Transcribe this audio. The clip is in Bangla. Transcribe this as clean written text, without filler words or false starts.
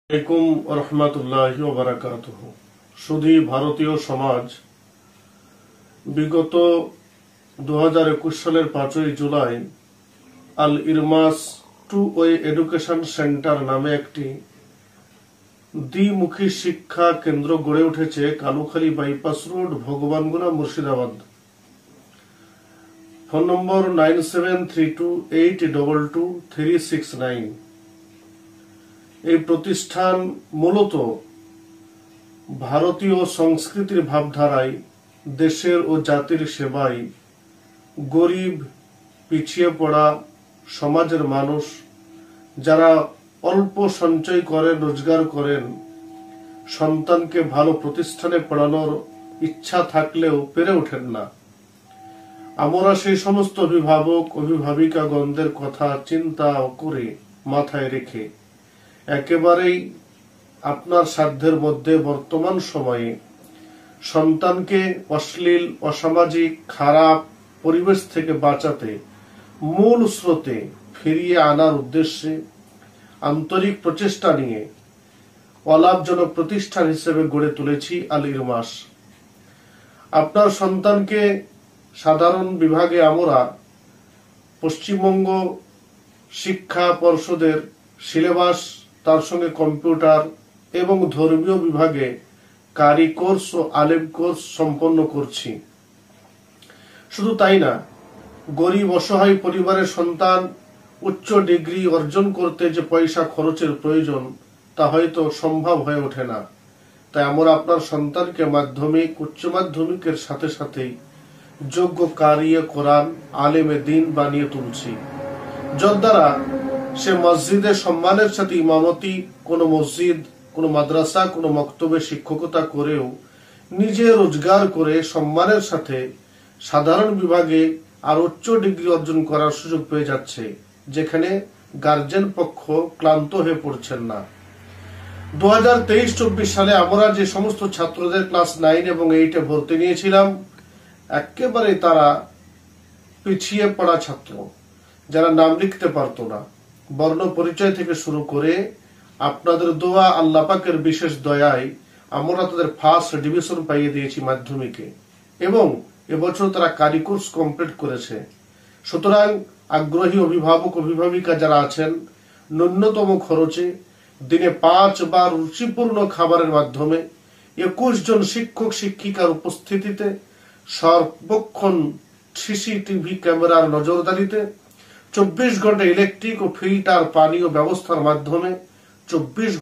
আলাইকুম রহমতুল্লাহি ওয়া বারাকাতুহু। শুধু ভারতীয় সমাজ বিগত 2021 সালের 5ই জুলাই আল ইরমাস টু ওয়ে এডুকেশন সেন্টার নামে একটি দ্বিমুখী শিক্ষা কেন্দ্র গড়ে উঠেছে Kalukhali bypass road, Bhagwangola, Murshidabad. Phone number 9732822369। এই প্রতিষ্ঠান মূলত ভারতীয় সংস্কৃতির ভাবধারায় দেশের ও জাতির সেবায় গরিব, পিছিয়ে পড়া সমাজের মানুষ যারা অল্প সঞ্চয় করেন, রোজগার করেন, সন্তানকে ভালো প্রতিষ্ঠানে পড়ানোর ইচ্ছা থাকলেও পেরে ওঠেন না, আমরা সেই সমস্ত অভিভাবক অভিভাবিকাগণদের কথা চিন্তা করে মাথায় রেখে একেবারেই আপনার সাধ্যের মধ্যে বর্তমান সময়ে সন্তানকে অশ্লীল, অসামাজিক, খারাপ পরিবেশ থেকে বাঁচাতে মূল স্রোতে ফিরিয়ে আনার উদ্দেশ্যে আন্তরিক প্রচেষ্টা নিয়ে অলাভজনক প্রতিষ্ঠান হিসেবে গড়ে তুলেছি আল ইরমাস। আপনার সন্তানকে সাধারণ বিভাগে আমরা পশ্চিমবঙ্গ শিক্ষা পর্ষদের সিলেবাস, তার সঙ্গে কম্পিউটার এবং ধর্মীয় বিভাগে কারি কোর্স ও আলেম কোর্স সম্পন্ন করছি। শুধু তাই না, গরিব অসহায় পরিবারের সন্তান উচ্চ ডিগ্রি অর্জন করতে যে পয়সা খরচের প্রয়োজন তা হয়তো সম্ভব হয়ে ওঠে না। তাই আমরা আপনার সন্তানকে মাধ্যমিক, উচ্চ মাধ্যমিকের সাথে সাথেই যোগ্য কারি কোরআন, আলেমে দ্বীন বানিয়ে তুলছি, যার দ্বারা সে মসজিদে সম্মানের সাথে ইমামতি, কোনো মসজিদ, কোনো মাদ্রাসা, কোনো মক্তবে শিক্ষকতা করেও নিজে রোজগার করে সম্মানের সাথে সাধারণ বিভাগে আর উচ্চ ডিগ্রি অর্জন করার সুযোগ পেয়ে যাচ্ছে, যেখানে গার্জেন পক্ষ ক্লান্ত হয়ে পড়ছেন না। 2023-24 সালে আমরা যে সমস্ত ছাত্রদের ক্লাস 9 এবং 8-এ ভর্তি নিয়েছিলাম, একেবারে তারা পিছিয়ে পড়া ছাত্র, যারা নাম লিখতে পারতো না। বর্ণ পরিচয় থেকে শুরু করে আপনাদের দোয়া, আল্লাহ পাকের বিশেষ দয়ায় আমরা তাদের ফার্স্ট ডিভিশন পাইয়ে দিয়েছি মাধ্যমিকে, এবং এবছর তারা কারি কোর্স কমপ্লিট করেছে। সুতরাং আগ্রহী অভিভাবক অভিভাবিকা যারা আছেন, ন্যূনতম খরচে দিনে 5 বার রুচিপূর্ণ খাবারের মাধ্যমে 21 জন শিক্ষক শিক্ষিকার উপস্থিতিতে, সর্বক্ষণ সিসিটিভি ক্যামেরার নজরদারিতে, 24 ঘন্টা ইলেকট্রিক ও ফিল্টার পানীয় ব্যবস্থার মাধ্যমে 24